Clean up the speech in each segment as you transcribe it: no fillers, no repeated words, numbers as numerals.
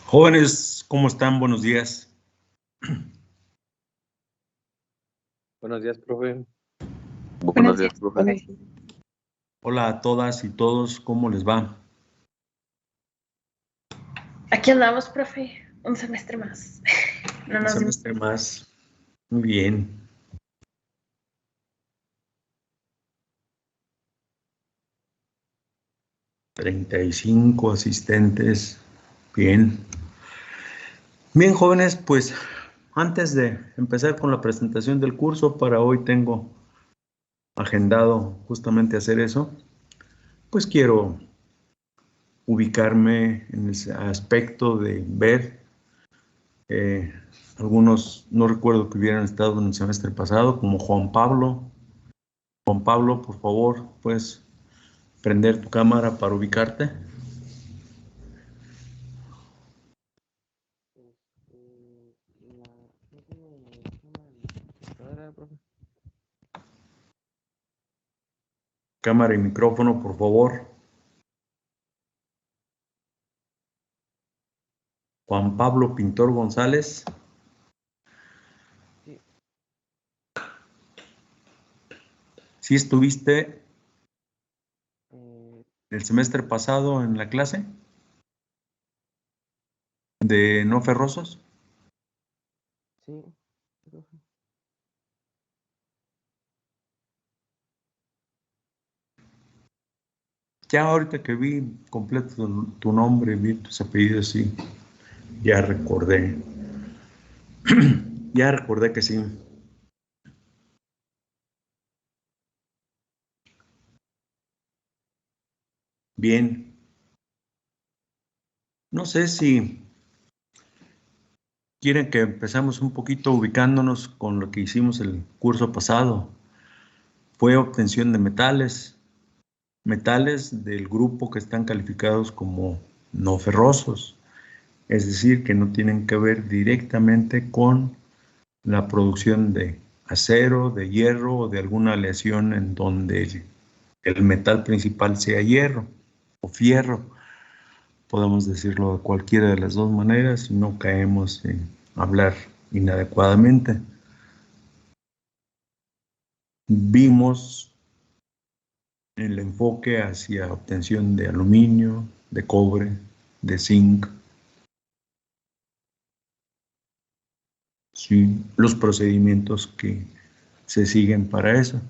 Jóvenes, ¿cómo están? Buenos días. Buenos días, profe. Buenos días, profe. Hola a todas y todos, ¿cómo les va? Aquí andamos, profe. Un semestre más. No Un nos dimos. semestre más. Muy bien. $35 asistentes. Bien. Bien, jóvenes, pues antes de empezar con la presentación del curso, para hoy tengo agendado justamente hacer eso, pues quiero ubicarme en ese aspecto de ver algunos, no recuerdo que hubieran estado en el semestre pasado, como Juan Pablo. Juan Pablo, por favor, puedes prender tu cámara para ubicarte. Cámara y micrófono, por favor. Juan Pablo Pintor González. ¿Sí estuviste el semestre pasado en la clase de no ferrosos? Sí. Ya ahorita que vi completo tu nombre, vi tus apellidos, sí, ya recordé. Ya recordé que sí. Bien. No sé si quieren que empezamos un poquito ubicándonos con lo que hicimos el curso pasado. Fue obtención de metales del grupo que están calificados como no ferrosos, es decir, que no tienen que ver directamente con la producción de acero, de hierro o de alguna aleación en donde el metal principal sea hierro o fierro. Podemos decirlo de cualquiera de las dos maneras y no caemos en hablar inadecuadamente. Vimos el enfoque hacia obtención de aluminio, de cobre, de zinc. Sí, los procedimientos que se siguen para eso.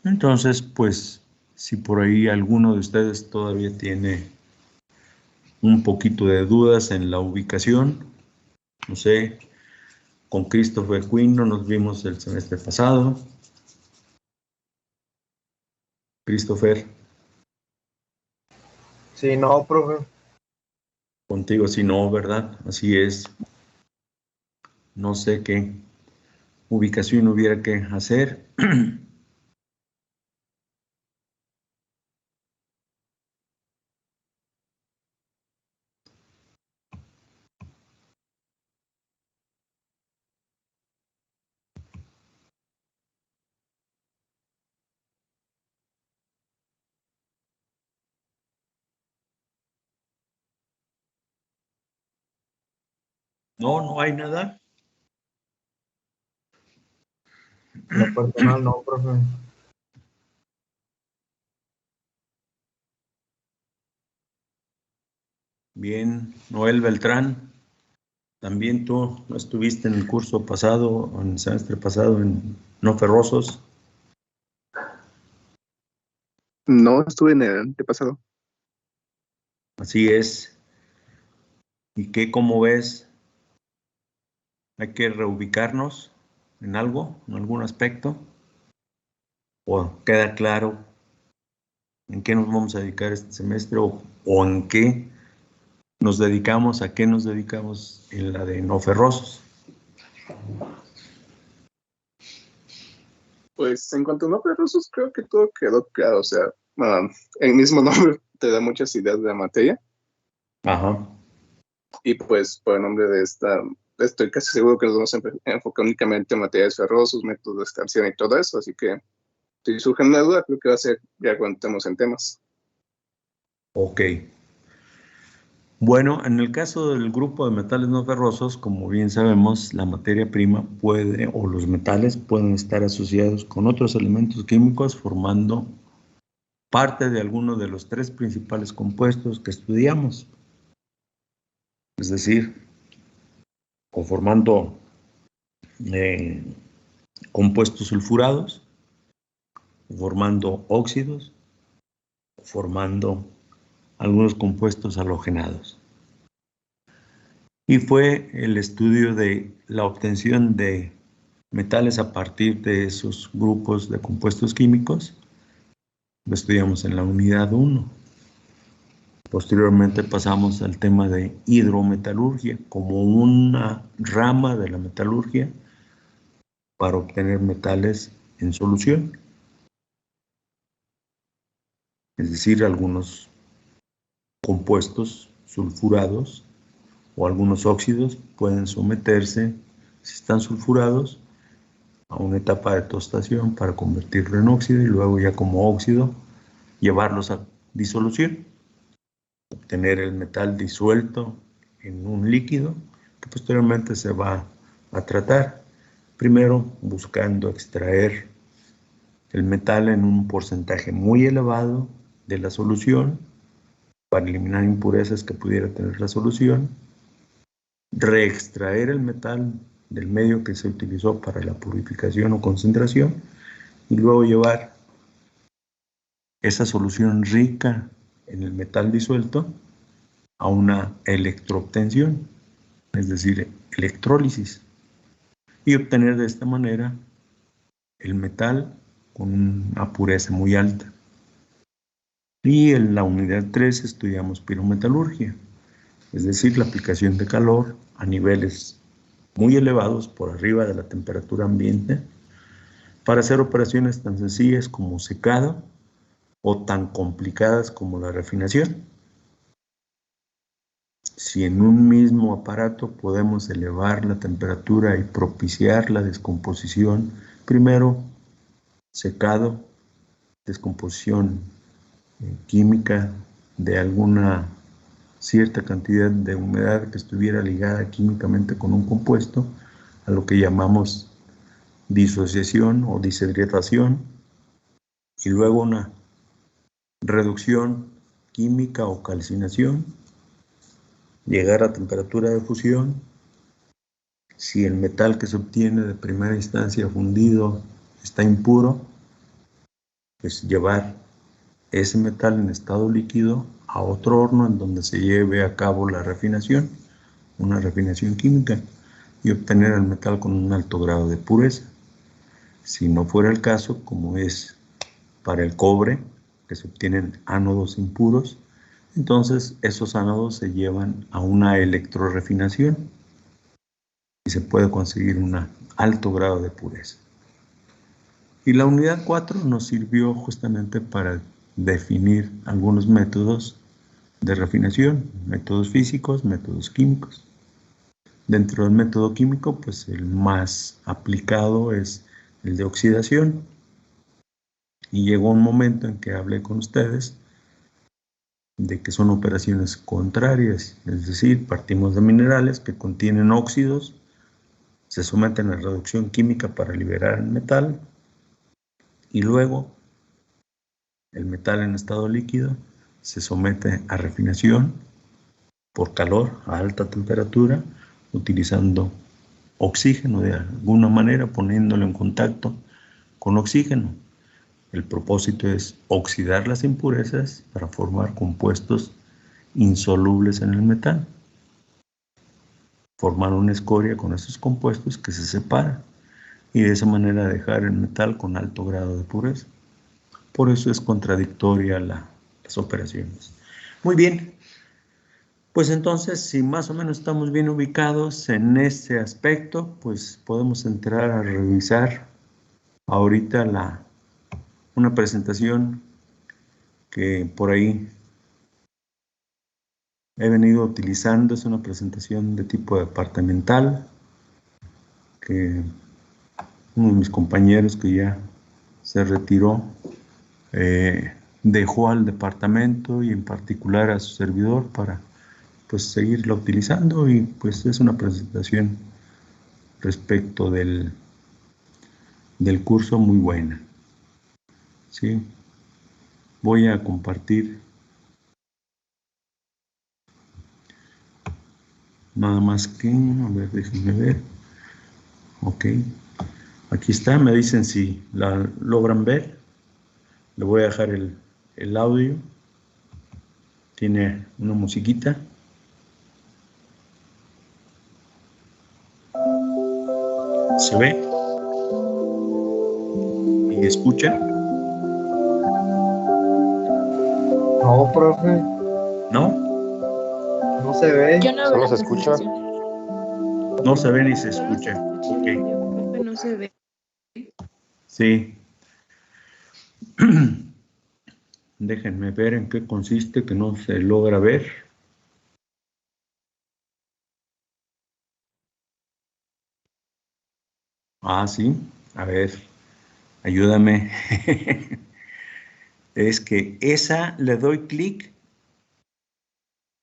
Entonces, pues, si por ahí alguno de ustedes todavía tiene un poquito de dudas en la ubicación, no sé, con Christopher Quinn no nos vimos el semestre pasado. Christopher, Sí, no, profe. contigo si no, ¿verdad? Así es. No sé qué ubicación hubiera que hacer. No, no hay nada. Lo personal no, profe. Bien, Noel Beltrán, también tú no estuviste en el curso pasado, en el semestre pasado en no ferrosos. No estuve en el antepasado. Así es. ¿Y qué, cómo ves? ¿Hay que reubicarnos en algo, en algún aspecto? ¿O queda claro en qué nos vamos a dedicar este semestre o en qué nos dedicamos, a qué nos dedicamos en la de no ferrosos? Pues en cuanto a no ferrosos, creo que todo quedó claro. O sea, el mismo nombre te da muchas ideas de la materia. Ajá. Y pues por el nombre de esta, estoy casi seguro que nos vamos a enfocar únicamente en materiales ferrosos, métodos de extracción y todo eso. Así que si surge una duda, creo que va a ser ya cuando estemos en temas. Ok. Bueno, en el caso del grupo de metales no ferrosos, como bien sabemos, la materia prima puede, o los metales pueden estar asociados con otros elementos químicos formando parte de alguno de los tres principales compuestos que estudiamos. Es decir, o formando compuestos sulfurados, formando óxidos, formando algunos compuestos halogenados. Y fue el estudio de la obtención de metales a partir de esos grupos de compuestos químicos. Lo estudiamos en la unidad 1. Posteriormente pasamos al tema de hidrometalurgia como una rama de la metalurgia para obtener metales en solución. Es decir, algunos compuestos sulfurados o algunos óxidos pueden someterse, si están sulfurados, a una etapa de tostación para convertirlo en óxido y luego ya como óxido llevarlos a disolución, obtener el metal disuelto en un líquido que posteriormente se va a tratar, primero buscando extraer el metal en un porcentaje muy elevado de la solución para eliminar impurezas que pudiera tener la solución, reextraer el metal del medio que se utilizó para la purificación o concentración y luego llevar esa solución rica en el metal disuelto a una electroobtención, es decir, electrólisis, y obtener de esta manera el metal con una pureza muy alta. Y en la unidad 3 estudiamos pirometalurgia, es decir, la aplicación de calor a niveles muy elevados por arriba de la temperatura ambiente para hacer operaciones tan sencillas como secado o tan complicadas como la refinación. Si en un mismo aparato podemos elevar la temperatura y propiciar la descomposición, primero secado, descomposición química de alguna cierta cantidad de humedad que estuviera ligada químicamente con un compuesto, a lo que llamamos disociación o deshidratación, y luego una reducción química o calcinación, llegar a temperatura de fusión. Si el metal que se obtiene de primera instancia fundido está impuro, pues llevar ese metal en estado líquido a otro horno en donde se lleve a cabo la refinación, una refinación química, y obtener el metal con un alto grado de pureza. Si no fuera el caso, como es para el cobre, que se obtienen ánodos impuros, entonces esos ánodos se llevan a una electrorefinación y se puede conseguir un alto grado de pureza. Y la unidad 4 nos sirvió justamente para definir algunos métodos de refinación, métodos físicos, métodos químicos. Dentro del método químico, pues el más aplicado es el de oxidación. Y llegó un momento en que hablé con ustedes de que son operaciones contrarias, es decir, partimos de minerales que contienen óxidos, se someten a reducción química para liberar el metal y luego el metal en estado líquido se somete a refinación por calor a alta temperatura, utilizando oxígeno de alguna manera, poniéndolo en contacto con oxígeno. El propósito es oxidar las impurezas para formar compuestos insolubles en el metal. Formar una escoria con esos compuestos que se separan y de esa manera dejar el metal con alto grado de pureza. Por eso es contradictoria las operaciones. Muy bien, pues entonces si más o menos estamos bien ubicados en este aspecto, pues podemos entrar a revisar ahorita una presentación que por ahí he venido utilizando. Es una presentación de tipo departamental que uno de mis compañeros que ya se retiró dejó al departamento y en particular a su servidor para pues seguirla utilizando y pues es una presentación respecto del curso muy buena. ¿Sí? Voy a compartir nada más que, a ver, déjenme ver. Ok, aquí está, me dicen si la logran ver. Le voy a dejar el audio. Tiene una musiquita. ¿Se ve? ¿Y escucha? No, profe, ¿No? no se ve. Yo no veo Solo la se escucha. presentación. No se ve ni se Solo se escucha. escucha Ok, el audio, profe, no se ve. sí. Déjenme ver en qué consiste que no se logra ver. Ah, sí. A ver, ayúdame. Es que esa le doy clic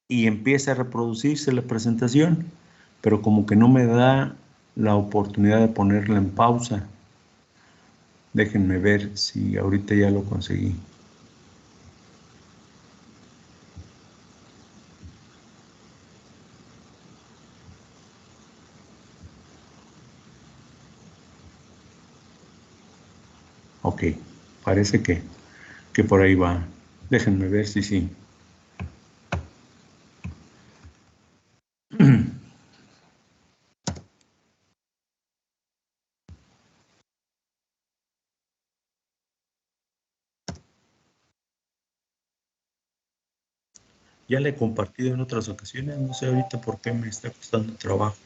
y empieza a reproducirse la presentación, pero como que no me da la oportunidad de ponerla en pausa. Déjenme ver si ahorita ya lo conseguí. Ok, parece que por ahí va. Déjenme ver si sí. Ya le he compartido en otras ocasiones, no sé ahorita por qué me está costando trabajo.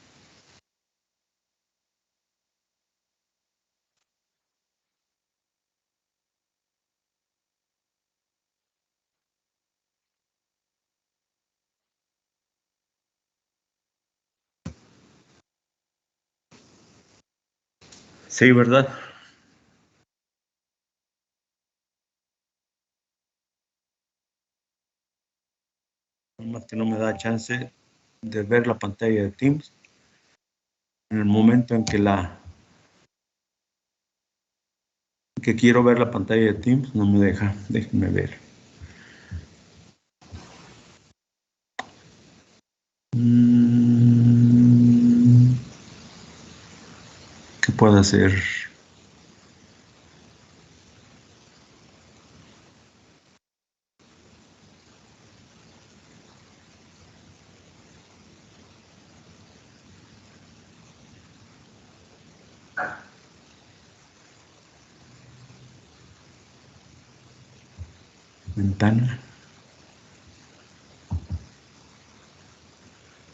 Sí, ¿verdad? Nada más que no me da chance de ver la pantalla de Teams. En el momento en que quiero ver la pantalla de Teams, no me deja. Déjenme ver. ¿Qué puedo hacer? Ventana.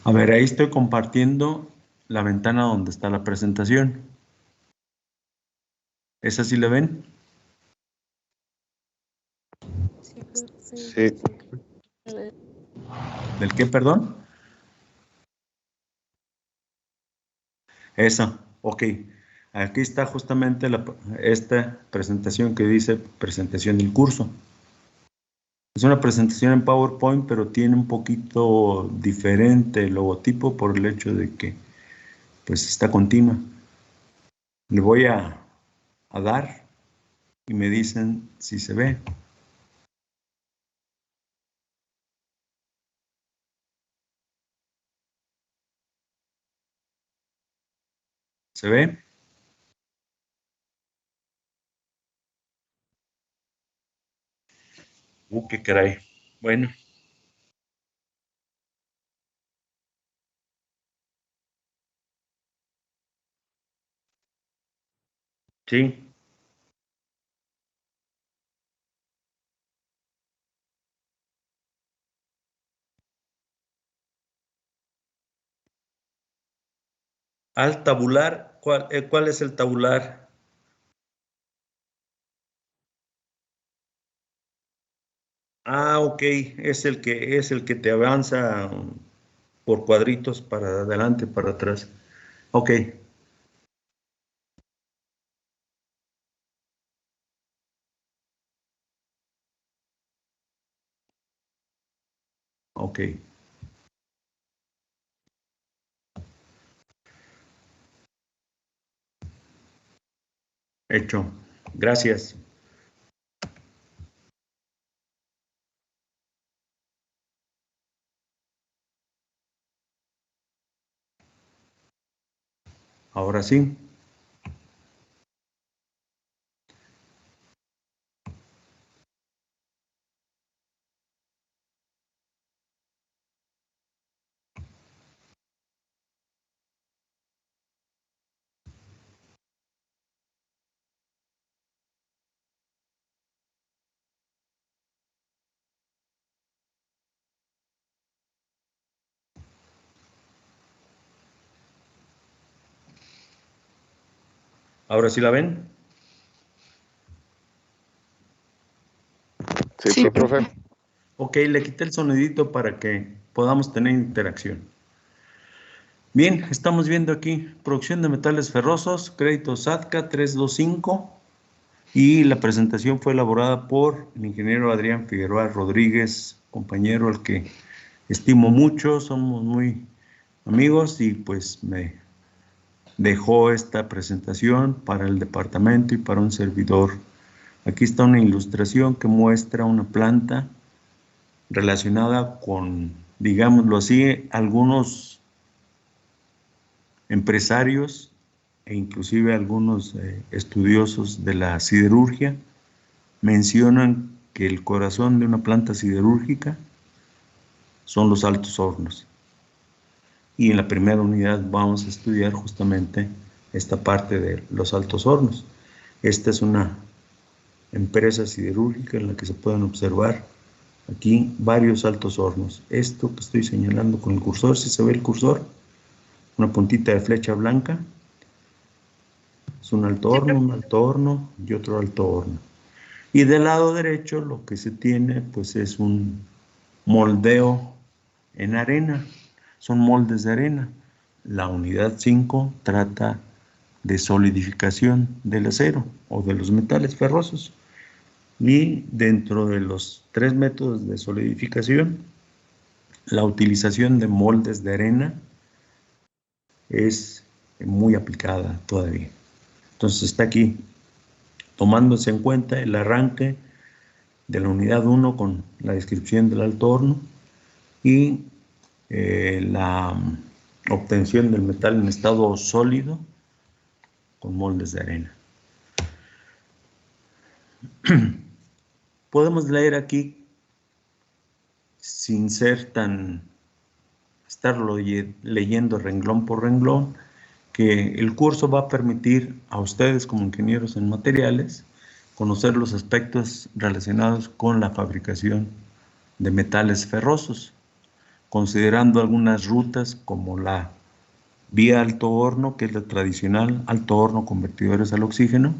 A ver, ahí estoy compartiendo la ventana donde está la presentación. ¿Esa sí la ven? Sí, profe. Sí. A ver. ¿Del qué, perdón? Esa, ok. Aquí está justamente esta presentación que dice presentación del curso. Es una presentación en PowerPoint, pero tiene un poquito diferente el logotipo por el hecho de que pues está continua. Le voy a dar y me dicen si se ve. ¿Se ve? Qué caray. Bueno, sí. Al tabular, ¿cuál es el tabular? Ah, ok, es el que te avanza por cuadritos para adelante, para atrás. Ok, ok. Hecho. Gracias. Ahora sí. ¿Ahora sí la ven? Sí, profe. Ok, le quité el sonidito para que podamos tener interacción. Bien, estamos viendo aquí producción de metales ferrosos, crédito SATCA 325, y la presentación fue elaborada por el ingeniero Adrián Figueroa Rodríguez, compañero al que estimo mucho, somos muy amigos, y pues me dejó esta presentación para el departamento y para un servidor. Aquí está una ilustración que muestra una planta relacionada con, digámoslo así, algunos empresarios e inclusive algunos estudiosos de la siderurgia mencionan que el corazón de una planta siderúrgica son los altos hornos. Y en la primera unidad vamos a estudiar justamente esta parte de los altos hornos. Esta es una empresa siderúrgica en la que se pueden observar aquí varios altos hornos. Esto que estoy señalando con el cursor, si se ve el cursor, una puntita de flecha blanca, es un alto horno y otro alto horno. Y del lado derecho lo que se tiene pues es un moldeo en arena, son moldes de arena. La unidad 5 trata de solidificación del acero o de los metales ferrosos. Y dentro de los 3 métodos de solidificación, la utilización de moldes de arena es muy aplicada todavía. Entonces está aquí tomándose en cuenta el arranque de la unidad 1 con la descripción del alto horno y la obtención del metal en estado sólido con moldes de arena. Podemos leer aquí, sin ser estarlo leyendo renglón por renglón, que el curso va a permitir a ustedes como ingenieros en materiales conocer los aspectos relacionados con la fabricación de metales ferrosos, considerando algunas rutas como la vía alto horno, que es la tradicional, alto horno convertidores al oxígeno,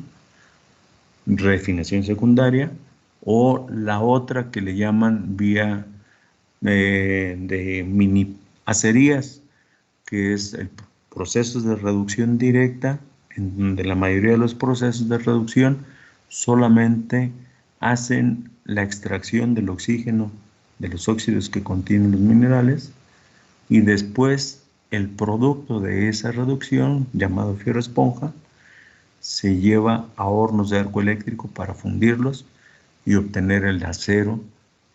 refinación secundaria, o la otra que le llaman vía de mini acerías, que es el proceso de reducción directa, en donde la mayoría de los procesos de reducción solamente hacen la extracción del oxígeno de los óxidos que contienen los minerales, y después el producto de esa reducción, llamado fierro esponja, se lleva a hornos de arco eléctrico para fundirlos y obtener el acero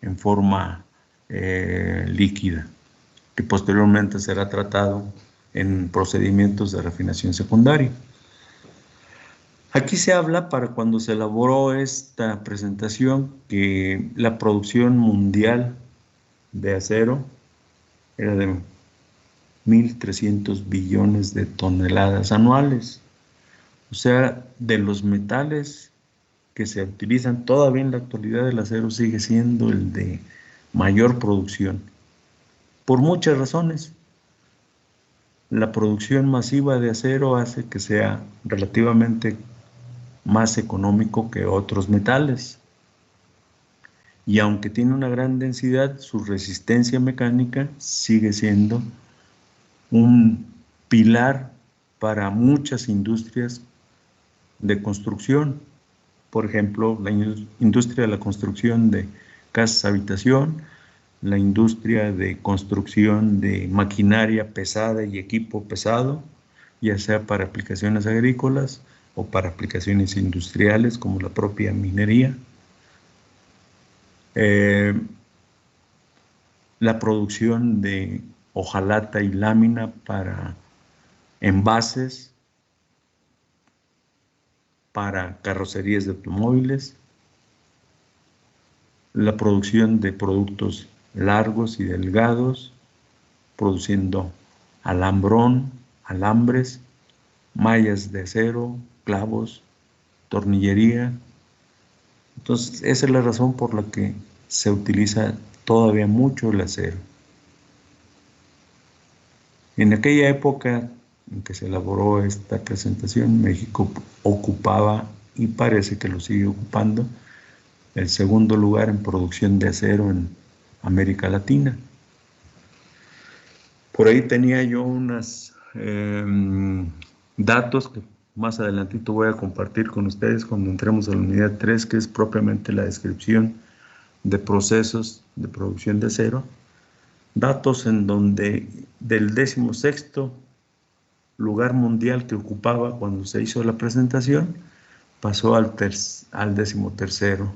en forma líquida, que posteriormente será tratado en procedimientos de refinación secundaria. Aquí se habla, para cuando se elaboró esta presentación, que la producción mundial de acero era de 1.300 billones de toneladas anuales. O sea, de los metales que se utilizan todavía en la actualidad, el acero sigue siendo el de mayor producción, por muchas razones. La producción masiva de acero hace que sea relativamente más económico que otros metales. Y aunque tiene una gran densidad, su resistencia mecánica sigue siendo un pilar para muchas industrias de construcción. Por ejemplo, la industria de la construcción de casas habitación, la industria de construcción de maquinaria pesada y equipo pesado, ya sea para aplicaciones agrícolas o para aplicaciones industriales como la propia minería. La producción de hojalata y lámina para envases, para carrocerías de automóviles, la producción de productos largos y delgados, produciendo alambrón, alambres, mallas de acero, clavos, tornillería. Entonces, esa es la razón por la que se utiliza todavía mucho el acero. En aquella época en que se elaboró esta presentación, México ocupaba, y parece que lo sigue ocupando, el segundo lugar en producción de acero en América Latina. Por ahí tenía yo unos datos que más adelantito voy a compartir con ustedes cuando entremos a la unidad 3, que es propiamente la descripción de procesos de producción de acero. Datos en donde del 16º lugar mundial que ocupaba cuando se hizo la presentación, pasó al 13º.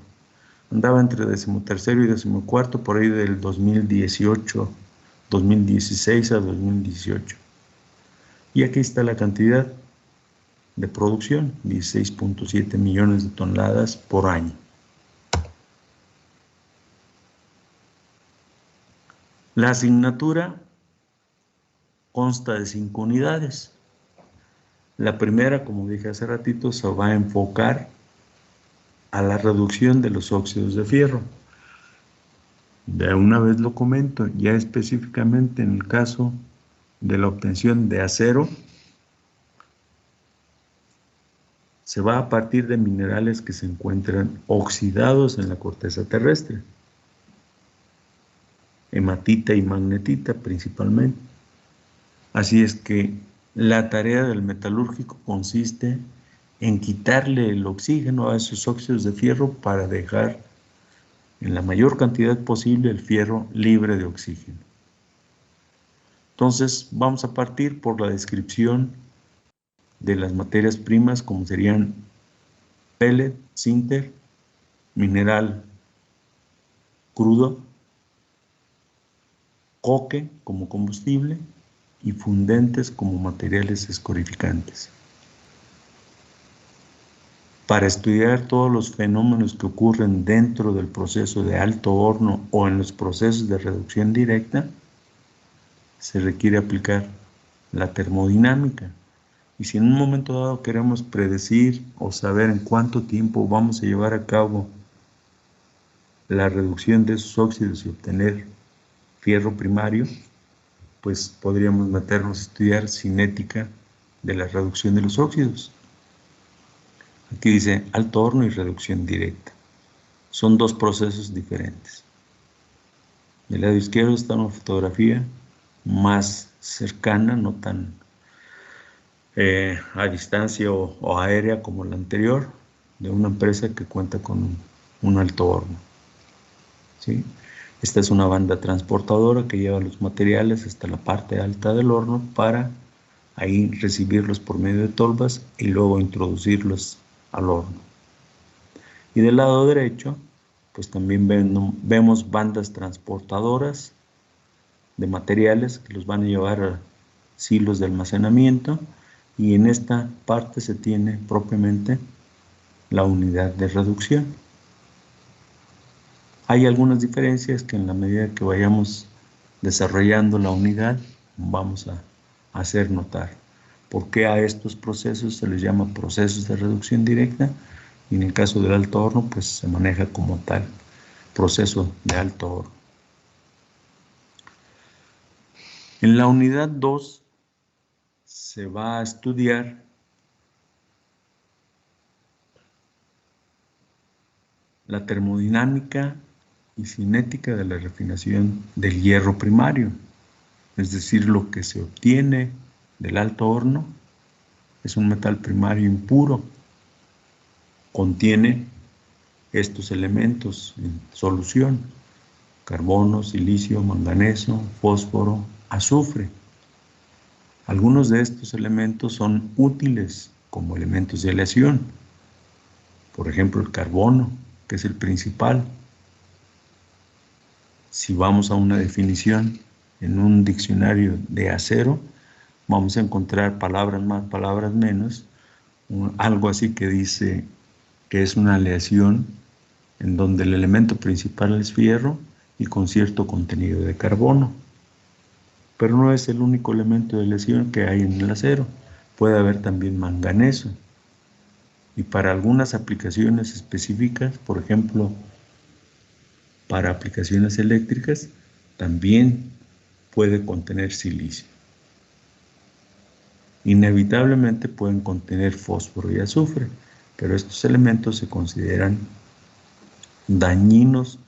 Andaba entre 13º y 14º por ahí del 2016 a 2018. Y aquí está la cantidad de producción, 16.7 millones de toneladas por año. La asignatura consta de 5 unidades. La primera, como dije hace ratito, se va a enfocar a la reducción de los óxidos de fierro. De una vez lo comento, ya específicamente en el caso de la obtención de acero, se va a partir de minerales que se encuentran oxidados en la corteza terrestre, hematita y magnetita principalmente. Así es que la tarea del metalúrgico consiste en quitarle el oxígeno a esos óxidos de fierro para dejar en la mayor cantidad posible el fierro libre de oxígeno. Entonces vamos a partir por la descripción de las materias primas, como serían pellet, sinter, mineral crudo, coque como combustible y fundentes como materiales escorificantes. Para estudiar todos los fenómenos que ocurren dentro del proceso de alto horno o en los procesos de reducción directa, se requiere aplicar la termodinámica. Y si en un momento dado queremos predecir o saber en cuánto tiempo vamos a llevar a cabo la reducción de esos óxidos y obtener fierro primario, pues podríamos meternos a estudiar cinética de la reducción de los óxidos. Aquí dice alto horno y reducción directa. Son dos procesos diferentes. Del lado izquierdo está una fotografía más cercana, no tan a distancia o aérea como la anterior, de una empresa que cuenta con un alto horno. ¿Sí? Esta es una banda transportadora que lleva los materiales hasta la parte alta del horno para ahí recibirlos por medio de tolvas y luego introducirlos al horno. Y del lado derecho, pues también vemos bandas transportadoras de materiales que los van a llevar a silos de almacenamiento, y en esta parte se tiene propiamente la unidad de reducción. Hay algunas diferencias que en la medida que vayamos desarrollando la unidad vamos a hacer notar. ¿Por qué a estos procesos se les llama procesos de reducción directa? Y en el caso del alto horno, pues se maneja como tal, proceso de alto horno. En la unidad 2 se va a estudiar la termodinámica y cinética de la refinación del hierro primario, es decir, lo que se obtiene del alto horno es un metal primario impuro, contiene estos elementos en solución: carbono, silicio, manganeso, fósforo, azufre. Algunos de estos elementos son útiles como elementos de aleación. Por ejemplo, el carbono, que es el principal. Si vamos a una definición en un diccionario de acero, vamos a encontrar palabras más, palabras menos, algo así que dice que es una aleación en donde el elemento principal es fierro y con cierto contenido de carbono. Pero no es el único elemento de aleación que hay en el acero. Puede haber también manganeso. Y para algunas aplicaciones específicas, por ejemplo, para aplicaciones eléctricas, también puede contener silicio. Inevitablemente pueden contener fósforo y azufre, pero estos elementos se consideran dañinos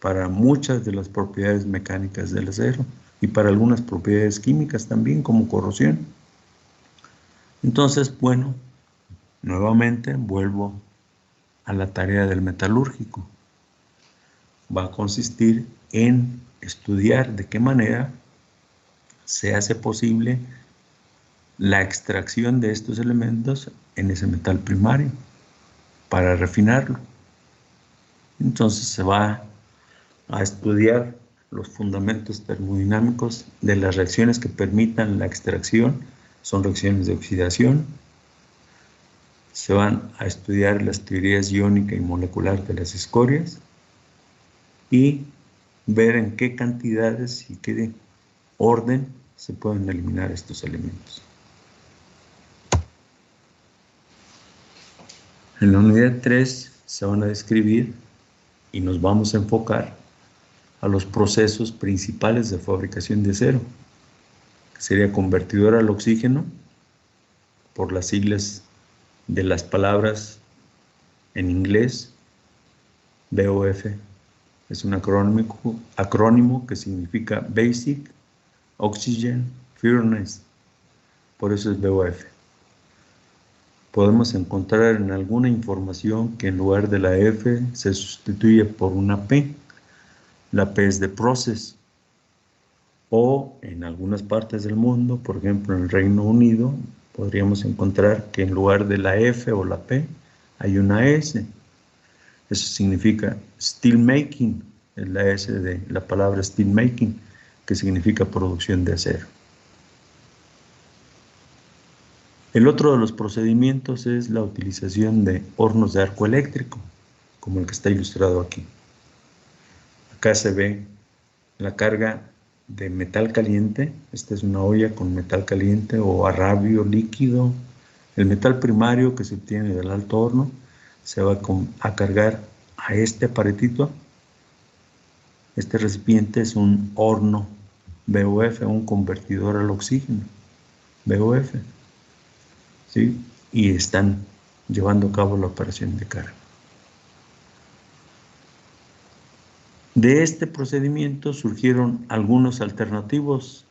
para muchas de las propiedades mecánicas del acero y para algunas propiedades químicas también, como corrosión. Entonces, bueno, nuevamente vuelvo a la tarea del metalúrgico. Va a consistir en estudiar de qué manera se hace posible la extracción de estos elementos en ese metal primario para refinarlo. Entonces se va a estudiar los fundamentos termodinámicos de las reacciones que permitan la extracción, son reacciones de oxidación. Se van a estudiar las teorías iónica y molecular de las escorias y ver en qué cantidades y qué orden se pueden eliminar estos elementos. En la unidad 3 se van a describir y nos vamos a enfocar a los procesos principales de fabricación de acero, que sería convertidor al oxígeno, por las siglas de las palabras en inglés, BOF. Es un acrónimo que significa Basic Oxygen Furnace, por eso es BOF. Podemos encontrar en alguna información que en lugar de la F se sustituye por una P. La P es de process. O en algunas partes del mundo, por ejemplo en el Reino Unido, podríamos encontrar que en lugar de la F o la P hay una S. Eso significa steel making, es la S de la palabra steel making, que significa producción de acero. El otro de los procedimientos es la utilización de hornos de arco eléctrico, como el que está ilustrado aquí. Acá se ve la carga de metal caliente. Esta es una olla con metal caliente o arrabio líquido. El metal primario que se obtiene del alto horno se va a cargar a este aparatito. Este recipiente es un horno BOF, un convertidor al oxígeno BOF. ¿Sí? Y están llevando a cabo la operación de carga. De este procedimiento surgieron algunos alternativos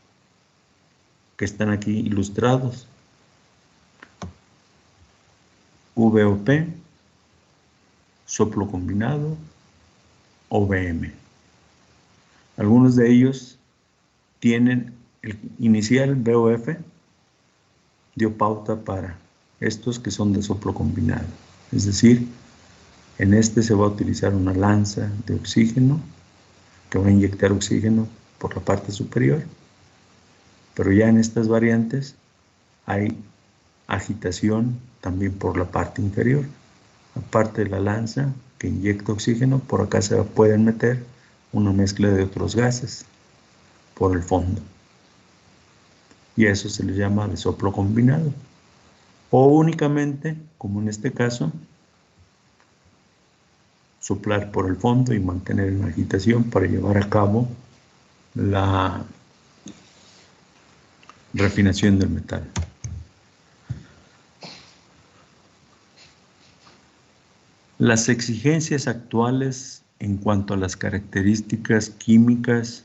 que están aquí ilustrados. VOP, soplo combinado, OVM. Algunos de ellos tienen el inicial BOF, dio pauta para estos que son de soplo combinado. Es decir, en este se va a utilizar una lanza de oxígeno que va a inyectar oxígeno por la parte superior, pero ya en estas variantes hay agitación también por la parte inferior. Aparte de la lanza que inyecta oxígeno, por acá se pueden meter una mezcla de otros gases por el fondo. Y a eso se le llama de soplo combinado. O únicamente, como en este caso, soplar por el fondo y mantener en agitación para llevar a cabo la refinación del metal. Las exigencias actuales en cuanto a las características químicas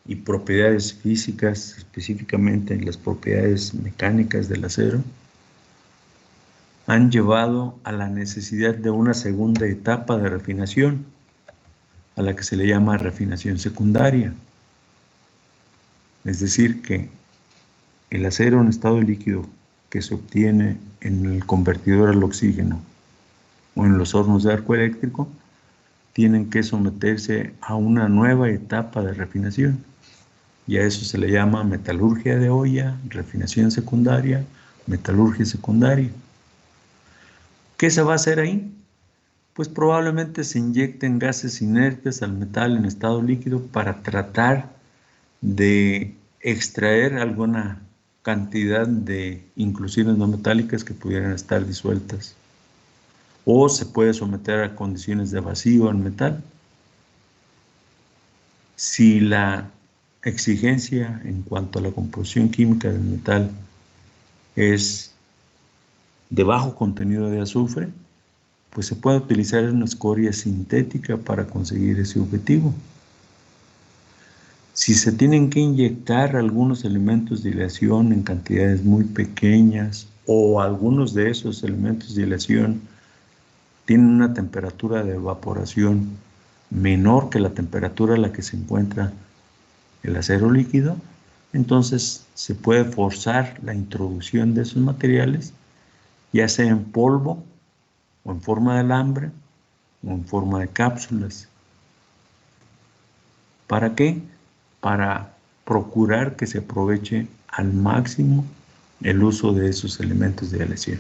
y propiedades físicas, específicamente en las propiedades mecánicas del acero, han llevado a la necesidad de una segunda etapa de refinación, a la que se le llama refinación secundaria. Es decir, que el acero en estado líquido que se obtiene en el convertidor al oxígeno o en los hornos de arco eléctrico, tienen que someterse a una nueva etapa de refinación. Y a eso se le llama metalurgia de olla, refinación secundaria, metalurgia secundaria. ¿Qué se va a hacer ahí? Pues probablemente se inyecten gases inertes al metal en estado líquido para tratar de extraer alguna cantidad de inclusiones no metálicas que pudieran estar disueltas. O se puede someter a condiciones de vacío al metal. Si la exigencia en cuanto a la composición química del metal es de bajo contenido de azufre, pues se puede utilizar una escoria sintética para conseguir ese objetivo. Si se tienen que inyectar algunos elementos de aleación en cantidades muy pequeñas o algunos de esos elementos de aleación tienen una temperatura de evaporación menor que la temperatura a la que se encuentra el acero líquido, entonces se puede forzar la introducción de esos materiales, ya sea en polvo o en forma de alambre o en forma de cápsulas. ¿Para qué? Para procurar que se aproveche al máximo el uso de esos elementos de aleación.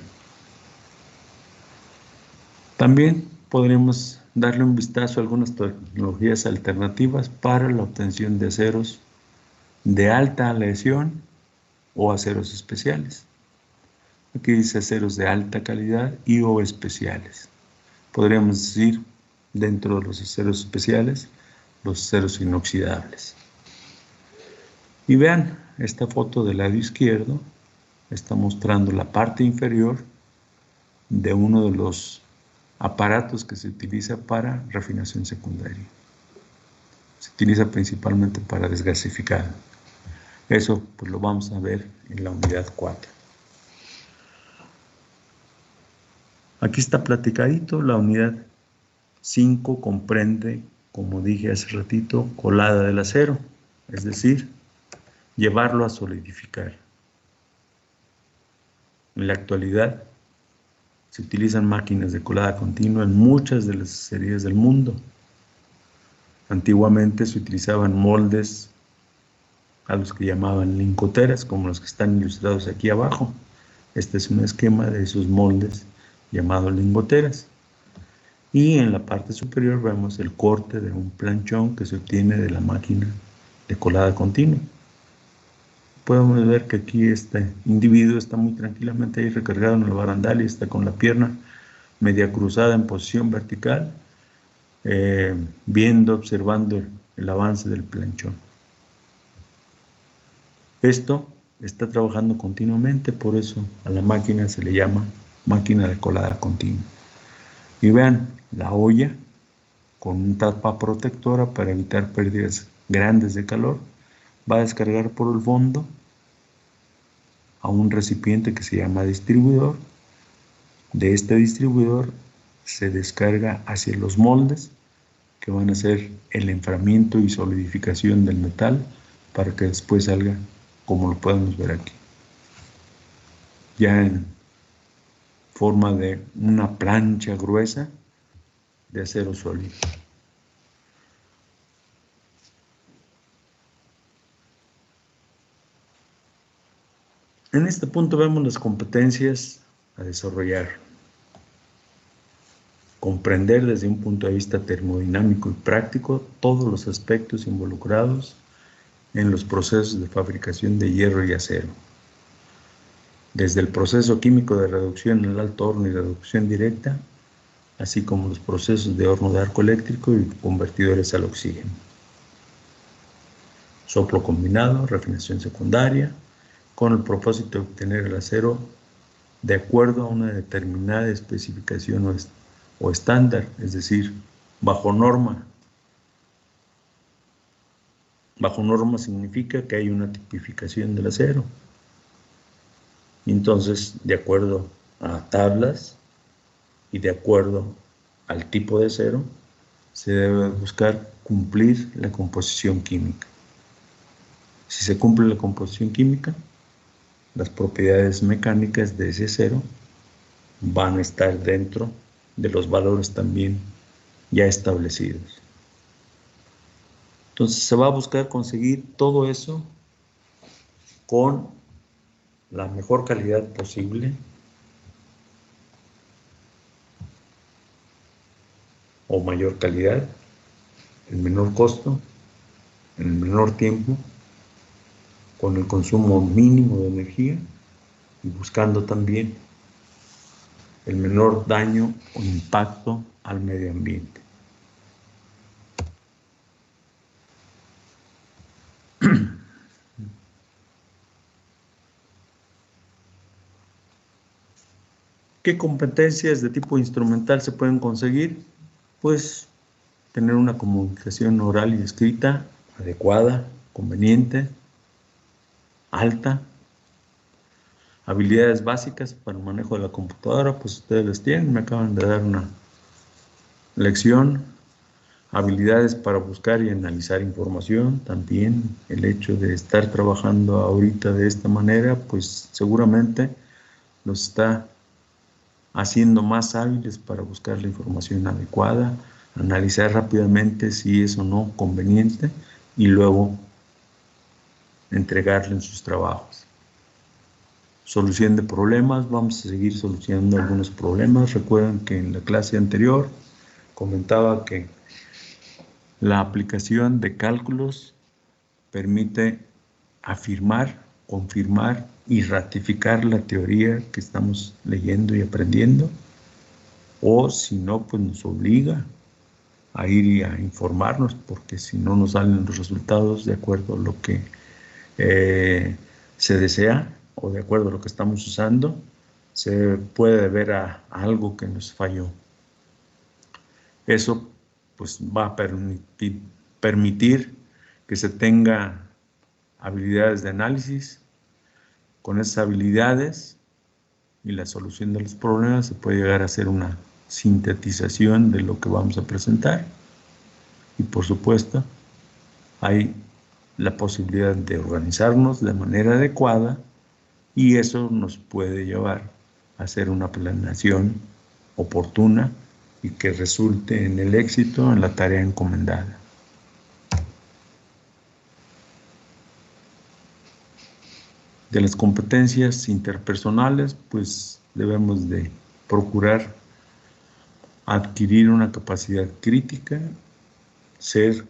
También podremos darle un vistazo a algunas tecnologías alternativas para la obtención de aceros de alta aleación o aceros especiales. Aquí dice aceros de alta calidad y o especiales. Podríamos decir, dentro de los aceros especiales, los aceros inoxidables. Y vean, esta foto del lado izquierdo está mostrando la parte inferior de uno de los aparatos que se utiliza para refinación secundaria. Se utiliza principalmente para desgasificado. Eso pues lo vamos a ver en la unidad 4. Aquí está platicadito. La unidad 5 comprende, como dije hace ratito, colada del acero, es decir, llevarlo a solidificar. En la actualidad se utilizan máquinas de colada continua en muchas de las acerías del mundo. Antiguamente se utilizaban moldes a los que llamaban lingoteras, como los que están ilustrados aquí abajo. Este es un esquema de esos moldes llamados lingoteras. Y en la parte superior vemos el corte de un planchón que se obtiene de la máquina de colada continua. Podemos ver que aquí este individuo está muy tranquilamente ahí recargado en el barandal y está con la pierna media cruzada en posición vertical, viendo, observando el avance del planchón. Esto está trabajando continuamente, por eso a la máquina se le llama máquina de colada continua. Y vean la olla con una tapa protectora para evitar pérdidas grandes de calor. Va a descargar por el fondo a un recipiente que se llama distribuidor. De este distribuidor se descarga hacia los moldes que van a hacer el enfriamiento y solidificación del metal para que después salga como lo podemos ver aquí, ya en forma de una plancha gruesa de acero sólido. En este punto vemos las competencias a desarrollar. Comprender desde un punto de vista termodinámico y práctico todos los aspectos involucrados en los procesos de fabricación de hierro y acero. Desde el proceso químico de reducción en el alto horno y reducción directa, así como los procesos de horno de arco eléctrico y convertidores al oxígeno. Soplo combinado, refinación secundaria, con el propósito de obtener el acero de acuerdo a una determinada especificación o estándar, es decir, bajo norma. Bajo norma significa que hay una tipificación del acero. Y entonces, de acuerdo a tablas y de acuerdo al tipo de acero, se debe buscar cumplir la composición química. Si se cumple la composición química, las propiedades mecánicas de ese acero van a estar dentro de los valores también ya establecidos. Entonces se va a buscar conseguir todo eso con la mejor calidad posible o mayor calidad, el menor costo, en el menor tiempo, con el consumo mínimo de energía y buscando también el menor daño o impacto al medio ambiente. ¿Qué competencias de tipo instrumental se pueden conseguir? Pues tener una comunicación oral y escrita adecuada, conveniente, alta. Habilidades básicas para el manejo de la computadora, pues ustedes las tienen, me acaban de dar una lección. Habilidades para buscar y analizar información, también el hecho de estar trabajando ahorita de esta manera, pues seguramente los está haciendo más hábiles para buscar la información adecuada, analizar rápidamente si es o no conveniente y luego entregarle en sus trabajos. Solución de problemas, vamos a seguir solucionando algunos problemas. Recuerden que en la clase anterior comentaba que la aplicación de cálculos permite afirmar, confirmar y ratificar la teoría que estamos leyendo y aprendiendo, o si no, pues nos obliga a ir y a informarnos, porque si no nos salen los resultados de acuerdo a lo que se desea o de acuerdo a lo que estamos usando, se puede deber a algo que nos falló. Eso pues va a permitir que se tenga habilidades de análisis. Con esas habilidades y la solución de los problemas se puede llegar a hacer una sintetización de lo que vamos a presentar. Y por supuesto, hay la posibilidad de organizarnos de manera adecuada y eso nos puede llevar a hacer una planeación oportuna y que resulte en el éxito en la tarea encomendada. De las competencias interpersonales, pues debemos de procurar adquirir una capacidad crítica, ser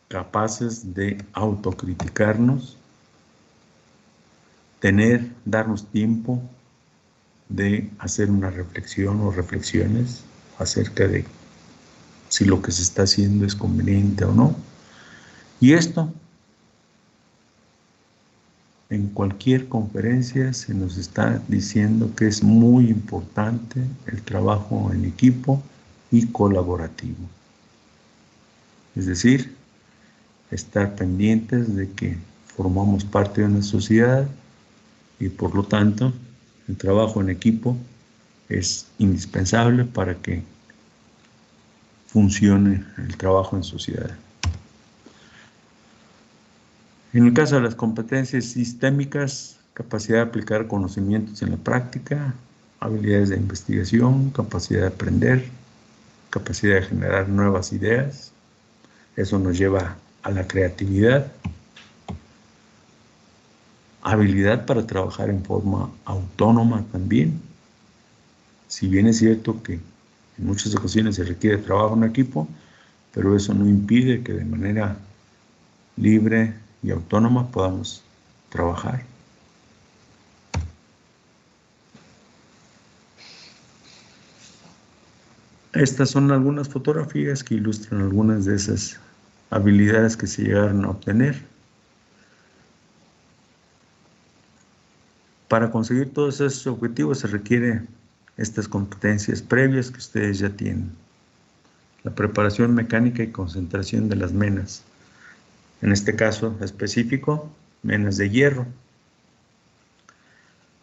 capaces de autocriticarnos, darnos tiempo de hacer una reflexión o reflexiones acerca de si lo que se está haciendo es conveniente o no. Y esto, en cualquier conferencia se nos está diciendo que es muy importante el trabajo en equipo y colaborativo. Es decir, estar pendientes de que formamos parte de una sociedad y por lo tanto el trabajo en equipo es indispensable para que funcione el trabajo en sociedad. En el caso de las competencias sistémicas, capacidad de aplicar conocimientos en la práctica, habilidades de investigación, capacidad de aprender, capacidad de generar nuevas ideas. Eso nos lleva a la creatividad, habilidad para trabajar en forma autónoma también. Si bien es cierto que en muchas ocasiones se requiere trabajo en equipo, pero eso no impide que de manera libre y autónoma podamos trabajar. Estas son algunas fotografías que ilustran algunas de esas habilidades que se llegaron a obtener. Para conseguir todos esos objetivos se requieren estas competencias previas que ustedes ya tienen. La preparación mecánica y concentración de las menas. En este caso específico, menas de hierro.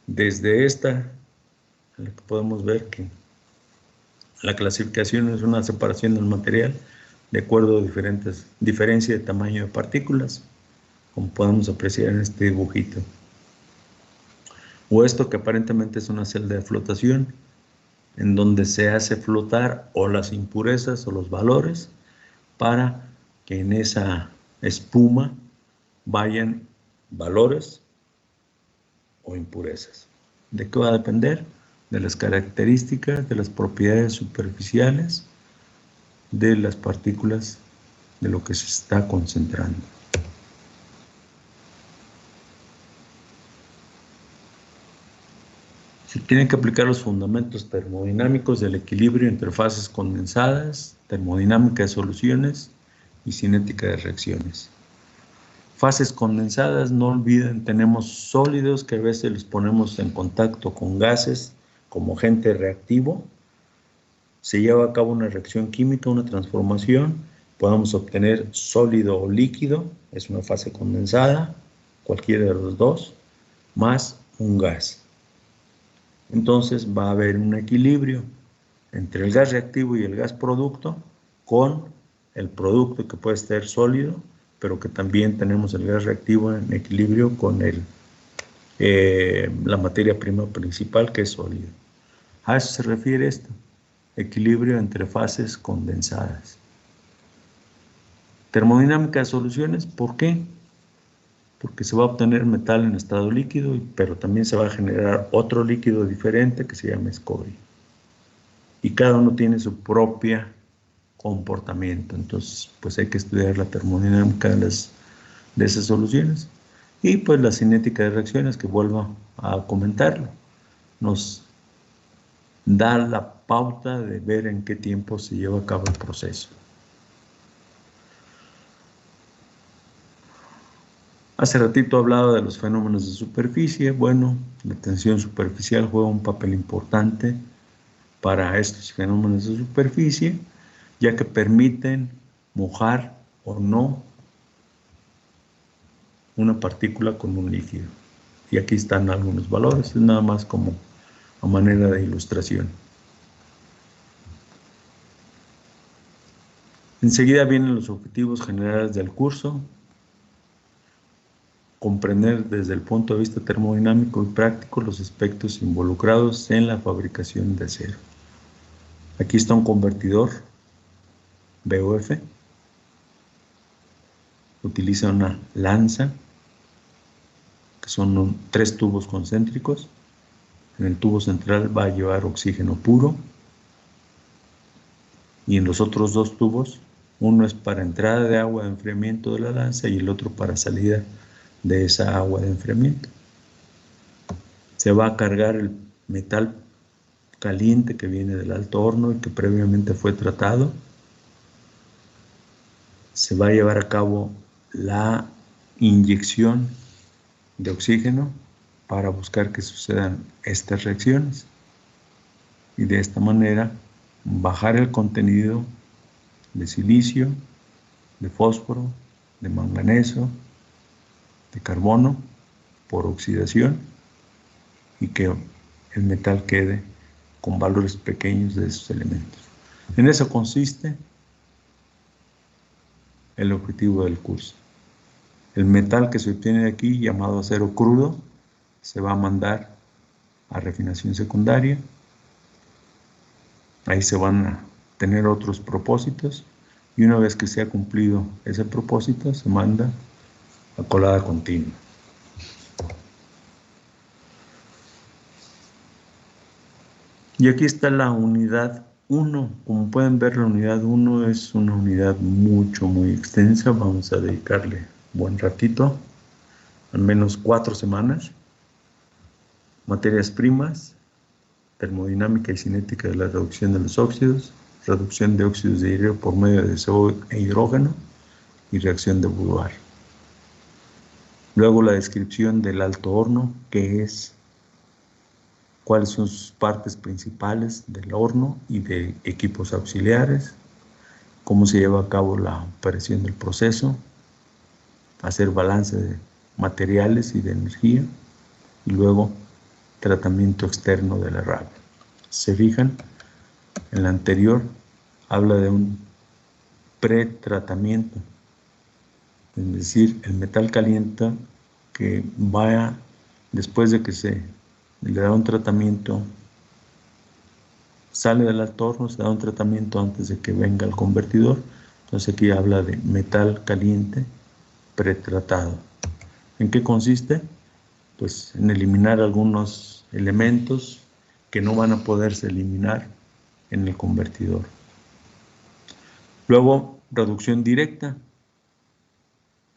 Desde esta, podemos ver que la clasificación es una separación del material de acuerdo a diferencia de tamaño de partículas, como podemos apreciar en este dibujito. O esto que aparentemente es una celda de flotación, en donde se hace flotar o las impurezas o los valores para que en esa espuma vayan valores o impurezas. ¿De qué va a depender? De las características, de las propiedades superficiales de las partículas de lo que se está concentrando. Se tienen que aplicar los fundamentos termodinámicos del equilibrio entre fases condensadas, termodinámica de soluciones y cinética de reacciones. Fases condensadas, no olviden, tenemos sólidos que a veces los ponemos en contacto con gases como agente reactivo. Se lleva a cabo una reacción química, una transformación, podemos obtener sólido o líquido, es una fase condensada, cualquiera de los dos, más un gas. Entonces va a haber un equilibrio entre el gas reactivo y el gas producto, con el producto que puede ser sólido, pero que también tenemos el gas reactivo en equilibrio con la materia prima principal, que es sólido. A eso se refiere esto, equilibrio entre fases condensadas. Termodinámica de soluciones, ¿por qué? Porque se va a obtener metal en estado líquido, pero también se va a generar otro líquido diferente que se llama escoria. Y cada uno tiene su propio comportamiento. Entonces, pues hay que estudiar la termodinámica de esas soluciones. Y pues la cinética de reacciones, que vuelvo a comentarlo, nos da la pauta de ver en qué tiempo se lleva a cabo el proceso. Hace ratito hablaba de los fenómenos de superficie. Bueno, la tensión superficial juega un papel importante para estos fenómenos de superficie, ya que permiten mojar o no una partícula con un líquido. Y aquí están algunos valores, es nada más como a manera de ilustración. Enseguida vienen los objetivos generales del curso. Comprender desde el punto de vista termodinámico y práctico los aspectos involucrados en la fabricación de acero. Aquí está un convertidor BOF. Utiliza una lanza, que son 3 tubos concéntricos. En el tubo central va a llevar oxígeno puro. Y en los otros 2 tubos, uno es para entrada de agua de enfriamiento de la lanza y el otro para salida de esa agua de enfriamiento. Se va a cargar el metal caliente que viene del alto horno y que previamente fue tratado. Se va a llevar a cabo la inyección de oxígeno para buscar que sucedan estas reacciones y de esta manera bajar el contenido de silicio, de fósforo, de manganeso, de carbono por oxidación, y que el metal quede con valores pequeños de esos elementos. En eso consiste el objetivo del curso. El metal que se obtiene de aquí, llamado acero crudo, se va a mandar a refinación secundaria. Ahí se van a tener otros propósitos, y una vez que se ha cumplido ese propósito, se manda a colada continua. Y aquí está la unidad 1. Como pueden ver, la unidad 1 es una unidad muy extensa. Vamos a dedicarle buen ratito, al menos 4 semanas. Materias primas, termodinámica y cinética de la reducción de los óxidos, reducción de óxidos de hierro por medio de CO e hidrógeno y reacción de Bouloir. Luego la descripción del alto horno, qué es, cuáles son sus partes principales del horno y de equipos auxiliares, cómo se lleva a cabo la operación del proceso, hacer balance de materiales y de energía, y luego tratamiento externo de la rabia. ¿Se fijan? En la anterior habla de un pretratamiento, es decir, el metal caliente que vaya, después de que se le da un tratamiento sale del alto horno, se da un tratamiento antes de que venga el convertidor. Entonces aquí habla de metal caliente pretratado. ¿En qué consiste? Pues en eliminar algunos elementos que no van a poderse eliminar en el convertidor. Luego, reducción directa,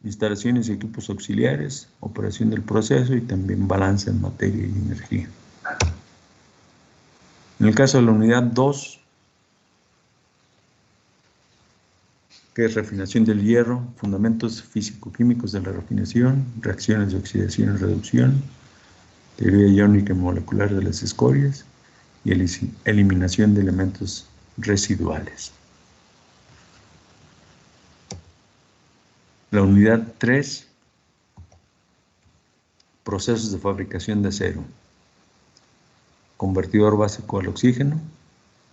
instalaciones y equipos auxiliares, operación del proceso y también balance en materia y energía. En el caso de la unidad 2, que es refinación del hierro, fundamentos físico-químicos de la refinación, reacciones de oxidación y reducción, teoría iónica y molecular de las escorias y eliminación de elementos residuales. La unidad 3, procesos de fabricación de acero, convertidor básico al oxígeno,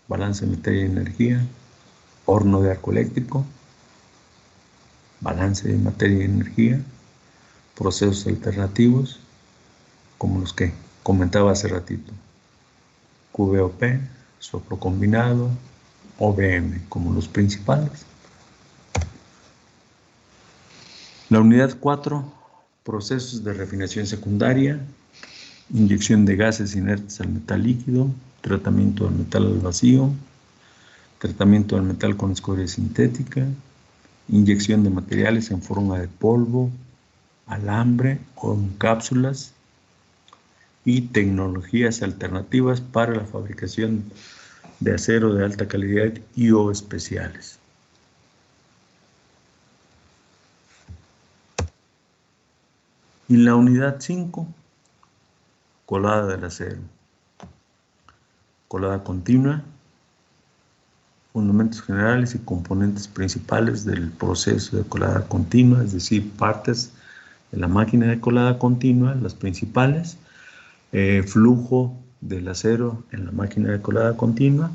balance de materia y energía, horno de arco eléctrico, balance de materia y energía, procesos alternativos, como los que comentaba hace ratito, QVOP, soplo combinado, OBM, como los principales. La unidad 4, procesos de refinación secundaria, inyección de gases inertes al metal líquido, tratamiento del metal al vacío, tratamiento del metal con escoria sintética, inyección de materiales en forma de polvo, alambre o en cápsulas y tecnologías alternativas para la fabricación de acero de alta calidad y o especiales. Y la unidad 5, colada del acero, colada continua, fundamentos generales y componentes principales del proceso de colada continua, es decir, partes de la máquina de colada continua, las principales, flujo del acero en la máquina de colada continua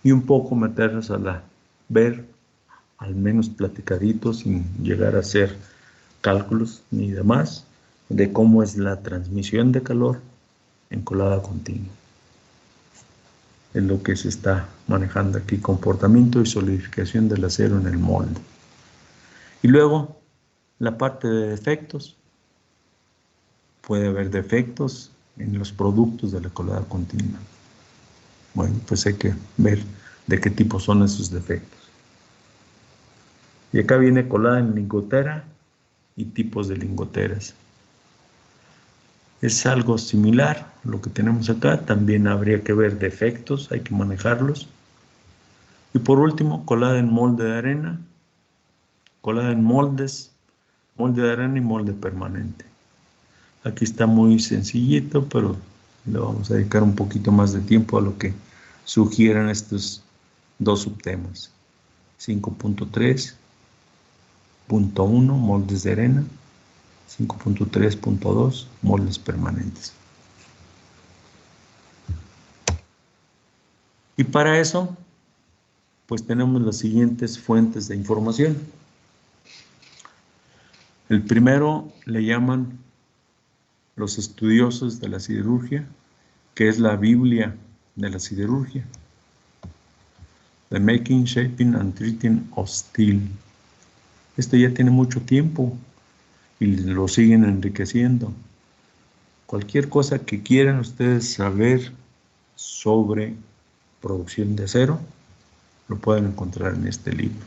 y un poco meternos a ver, al menos platicaditos, sin llegar a hacer cálculos ni demás, de cómo es la transmisión de calor en colada continua. Es lo que se está manejando aquí, comportamiento y solidificación del acero en el molde. Y luego, la parte de defectos. Puede haber defectos en los productos de la colada continua. Bueno, pues hay que ver de qué tipo son esos defectos. Y acá viene colada en lingotera y tipos de lingoteras. Es algo similar lo que tenemos acá. También habría que ver defectos, hay que manejarlos. Y por último, colada en molde de arena, colada en moldes, molde de arena y molde permanente. Aquí está muy sencillito, pero le vamos a dedicar un poquito más de tiempo a lo que sugieran estos dos subtemas. 5.3.1, moldes de arena. 5.3.2, moldes permanentes. Y para eso, pues tenemos las siguientes fuentes de información. El primero le llaman los estudiosos de la siderurgia, que es la Biblia de la siderurgia. The Making, Shaping and Treating of Steel. Esto ya tiene mucho tiempo y lo siguen enriqueciendo. Cualquier cosa que quieran ustedes saber sobre producción de acero, lo pueden encontrar en este libro.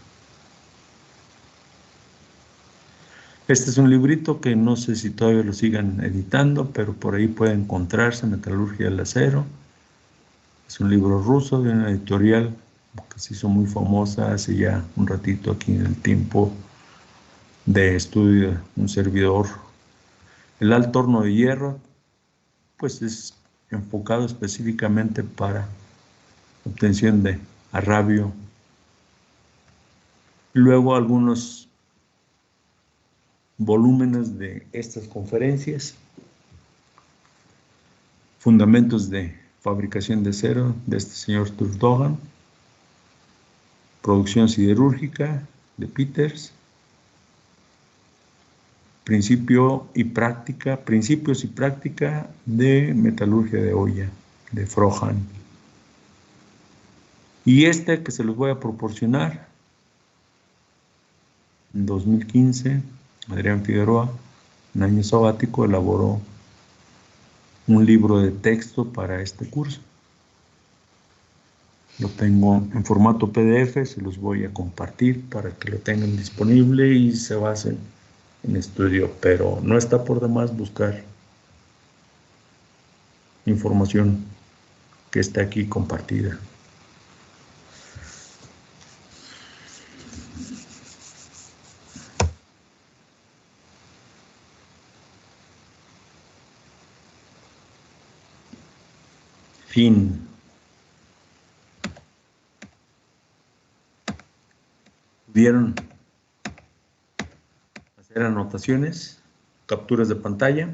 Este es un librito que no sé si todavía lo sigan editando, pero por ahí puede encontrarse, Metalurgia del Acero. Es un libro ruso de una editorial que se hizo muy famosa hace ya un ratito aquí en el tiempo de estudio de un servidor. El alto horno de hierro, pues es enfocado específicamente para obtención de arrabio. Luego algunos volúmenes de estas conferencias, fundamentos de fabricación de acero de este señor Turdogan, producción siderúrgica de Peters, principios y práctica de metalurgia de olla de Frohan. Y este que se los voy a proporcionar, en 2015, Adrián Figueroa, en año sabático, elaboró un libro de texto para este curso. Lo tengo en formato PDF, se los voy a compartir para que lo tengan disponible y se basen en estudio, pero no está por demás buscar información que está aquí compartida. Fin. ¿Pudieron hacer anotaciones, capturas de pantalla?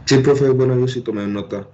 Sí, profe, bueno, yo sí tomé nota.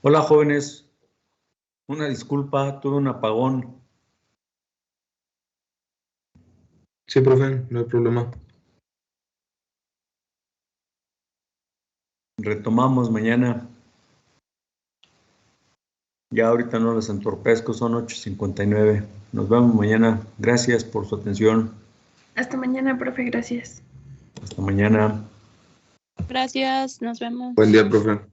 Hola, jóvenes. Una disculpa, tuve un apagón. Sí, profe, no hay problema. Retomamos mañana. Ya ahorita no les entorpezco, son 8:59. Nos vemos mañana. Gracias por su atención. Hasta mañana, profe, gracias. Hasta mañana. Gracias, nos vemos. Buen día, profe.